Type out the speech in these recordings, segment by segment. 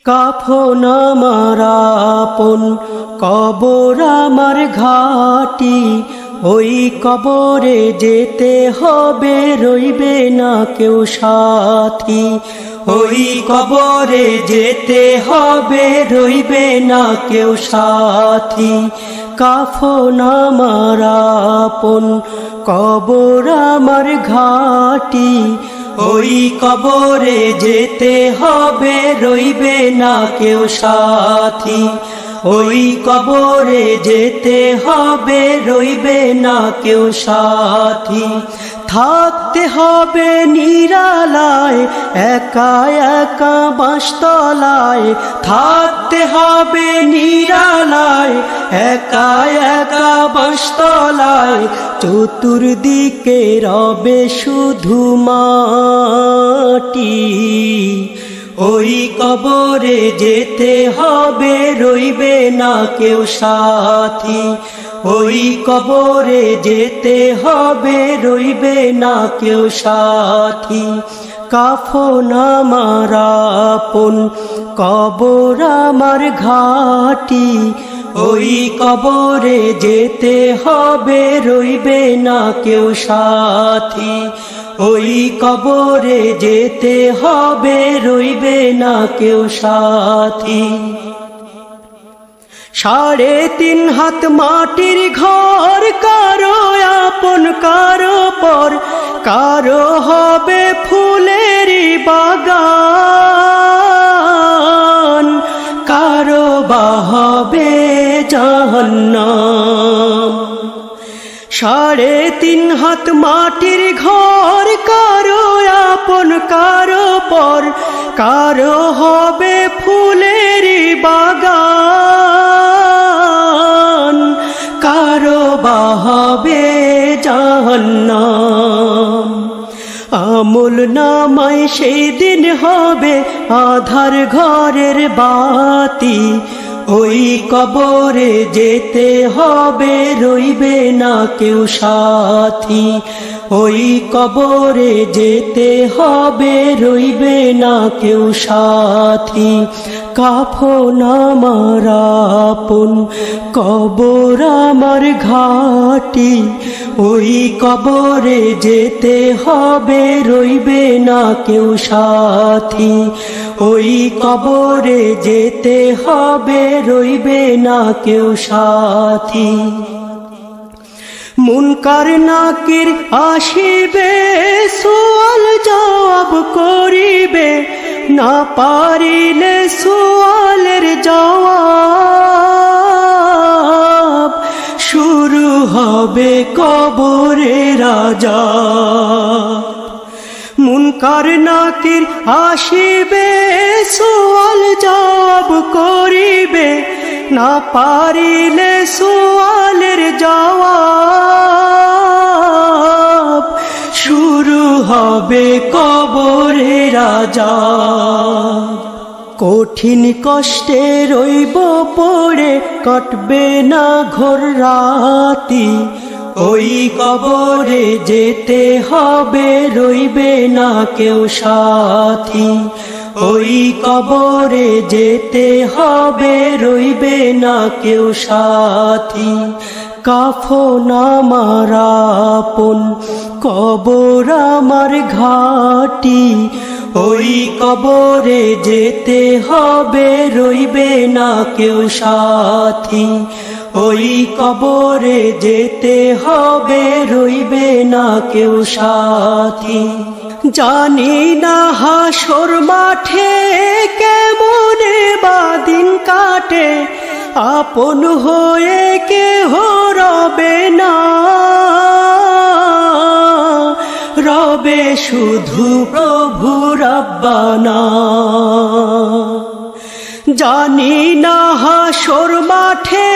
কাফন আমার আপন, কবর আমার ঘাটি, ওই কবরে যেতে হবে, রইবে না কেউ সাথী। ওই কবরে যেতে হবে, রইবে না কেউ সাথী। কাফন আমার আপন, কবর আমার ঘাটি, ওই কবরে যেতে হবে, রইবে না কেউ সাথী। ওই কবরে যেতে হবে, রইবে না কেউ সাথী। থাকতে হবে নিরালায়, একা একা বাঁশতলায়। থাকতে হবে নিরালায়, একা একা বাঁশতলায়। চতুর্দিকে রবে শুধু মাটি, ওই কবরে যেতে হবে, রইবে না কেউ সাথী। ওই কবরে যেতে হবে, রইবে না কেউ সাথী। কাফন আমার আপন, কবর আমার ঘাটি, ওই কবরে যেতে হবে, রইবে না কেউ সাথী। ওই কবরে যেতে হবে, রইবে না কেউ সাথী। 3.5 হাত মাটির ঘর, কারো আপন কারো পর, কারো হবে ফুলেরই বাগান, কারো বা হবে জাহান্নাম। 3.5 হাত মাটির ঘর, কারো আপন কারো পর, কারো হবে ফুলেরই বাগান, কারো বা হবে জাহান্নাম। আমল নামায় সেই দিন হবে আধার ঘরের বাতি, ওই কবরে যেতে হবে, রইবে না কেউ সাথী। ওই কবরে যেতে হবে, রইবে না কেউ সাথী। কাফন আমার আপন, কবর আমার ঘাটি, ওই কবরে যেতে হবে, রইবে না কেউ সাথী। ওই কবরে যেতে হবে, রইবে না কেউ সাথী। মুনকার নাকির আসিবে, সুয়াল জবাব করিবে, না পারিলে সুয়ালের জবাব। শুরু হবে কবরের আযাব। মুনকার নাকির আসিবে, সুয়াল জবাব করিবে, না পারিলে সুয়ালের জবাব। শুরু হবে কবরের আযাব। কঠিন কষ্টে রইব পড়ে, কাটবে না ঘোর রাতি, ওই কবরে যেতে হবে, রইবে না কেউ সাথী। ওই কবরে যেতে হবে, রইবে না কেউ সাথী। কাফন আমার আপন, কবর আমার ঘাটি, ওই কবরে যেতে হবে, রইবে না কেউ সাথী। ওই কবরে যেতে হবে, রইবে না কেউ সাথী। জানি না হাসর মাঠে কেমনে বাদিন কাটে, আপন হয়ে কেহ রবে না, রবে শুধু প্রভু রব্বানা। জানি না হাসর মাঠে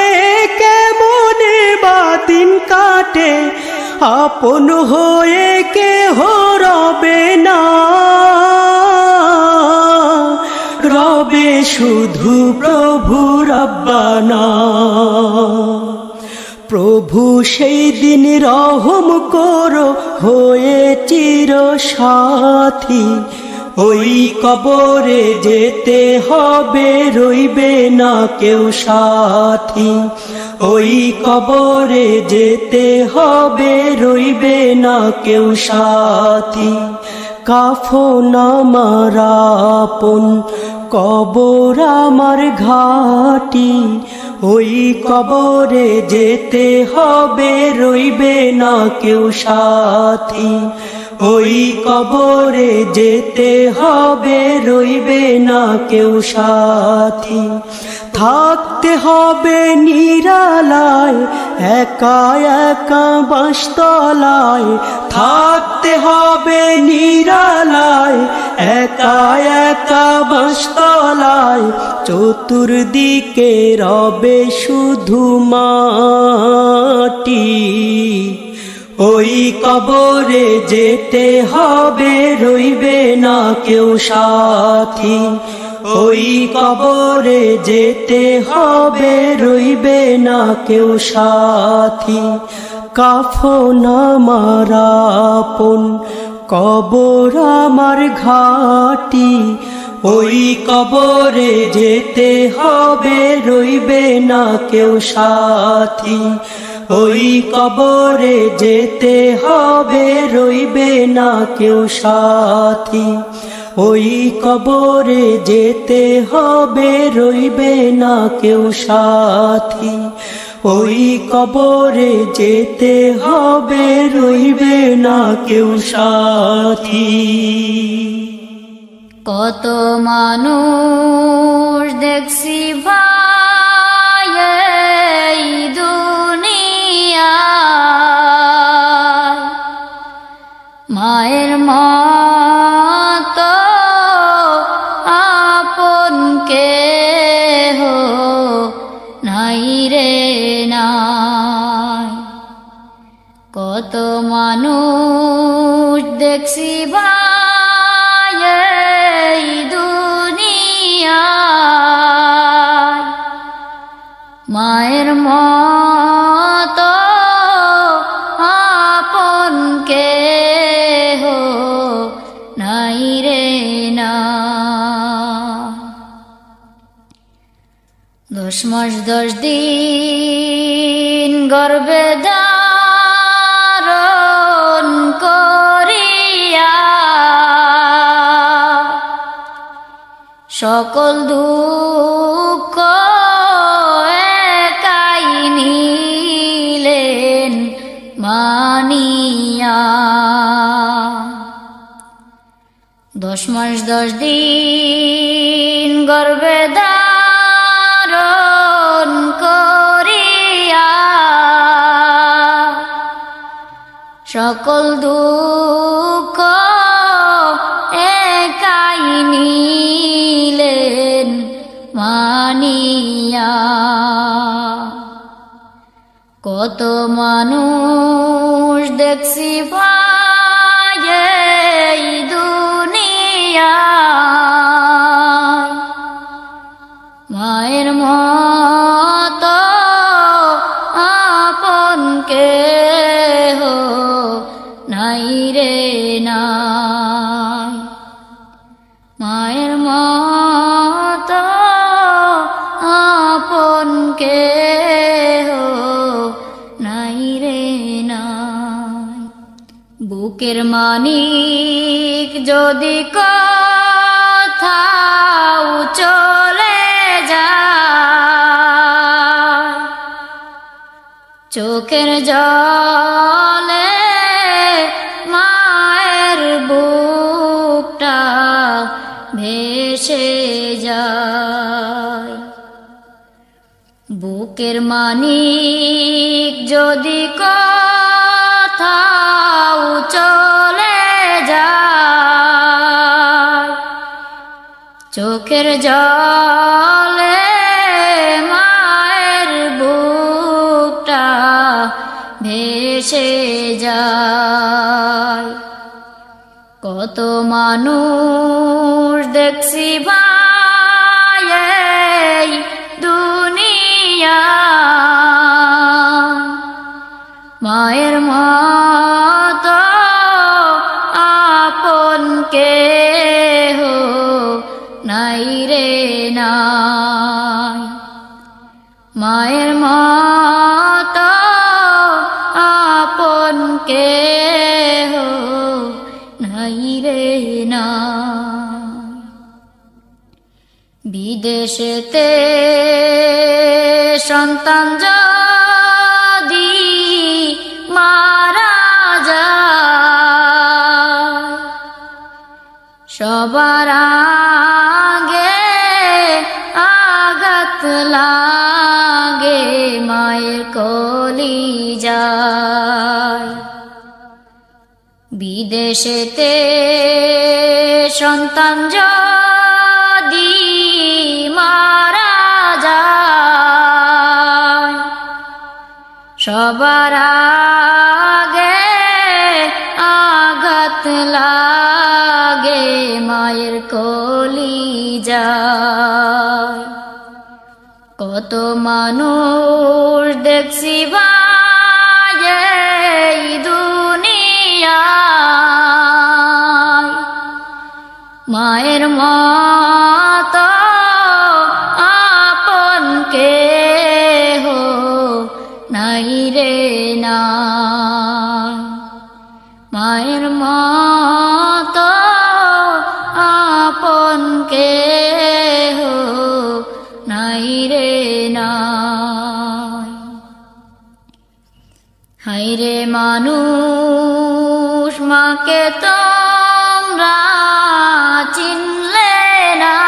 কেমনে বাদিন কাটে, আপন হয়ে কেহ রবে না, রবে শুধু প্রভু রব্বানা। প্রভু সেই দিন রহম করো হয়ে চির সাথী, ওই কবরে যেতে হবে, রইবে না কেউ সাথী। ওই কবরে যেতে হবে, রইবে না কেউ সাথী। কাফন আমার আপন, কবর আমার ঘাটি। ওই কবরে যেতে হবে, রইবে না কেউ সাথী। ওই কবরে যেতে হবে, রইবে না কেউ সাথী। থাকতে হবে নিরালায়, একা একা বাঁশতলায়। থাকতে হবে নিরালায়, একা একা বাঁশতলায়। চতুর্দিকে রবে শুধু মাটি। ওই কবরে যেতে হবে, রইবে না কেউ সাথী। ওই কবরে যেতে হবে, রইবে না কেউ সাথী। কাফন আমার আপন, কবর আমার ঘাটি। ওই কবরে যেতে হবে, রইবে না কেউ সাথী। ওই কবরে যেতে হবে, রইবে না কেউ সাথী। ওই কবরে যেতে হবে, রইবে না কেউ সাথী। ওই কবরে যেতে হবে, রইবে না কেউ সাথী। কত মানুষ দেখছি ভাই এই দুনিয়ায়, মায়ের মতো আপন কেহ নাই রে নাই। কত মানুষ দেখছি ভাই এই দুনিয়ায়, মায়ের মতো আপন কেহ নাই রে না। 10 মাস 10 দিন গর্ভে ধারণ করিয়া, সকল দুঃখ একাই নিলেন মানিয়া। 10 মাস 10 দিন গর্ভে ধারণ করিয়া, সকল দুঃখ একাই নিলেন মানিয়া। কত মানুষ দেখছি ভাই এই দুনিয়ায়, মায়ের মতো আপন কেহ নাই রে নাই। মায়ের মতো আপন কেহ নাই রে নাই। বুকের মানিক যদি কোথাও চলে যায়, চোখের জলে মায়ের বুকটা ভেসে যায়। বুকের মানিক যদি কোথাও চলে যায়, চোখের জলে মায়ের বুকটা ভেসে যায়। কত মানুষ দেখছি ভাই এই দুনিয়ায়, মায়ের মতো আপন কেহ নাই মায়ের মতো আপন কেহ নাই রে নাই বিদেশেতে সন্তান যদি মারা যায় সবার আগে আঘাত লাগে মায়ের কলিজায় বিদেশেতে সন্তান যদি মারা যায় সবার আগে আঘাত লাগে মায়ের কলিজায় কত মানুষ দেখছি ভাই এই দুনিয়ায় মায়ের মতো আপন কেহ নাই রে নাই মায়ের মতো আপন কেহ নাই রে নাই হায়রে মানুষ মাকে তোমরা চিনলে না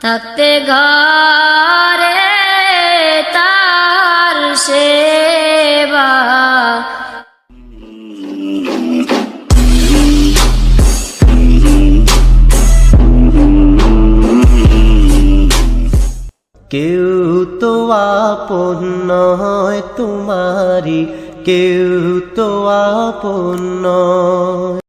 থাকতে ঘরে তার সেবা কেউ তো আপন নয় তোমারি কেউ তো আপন নয়।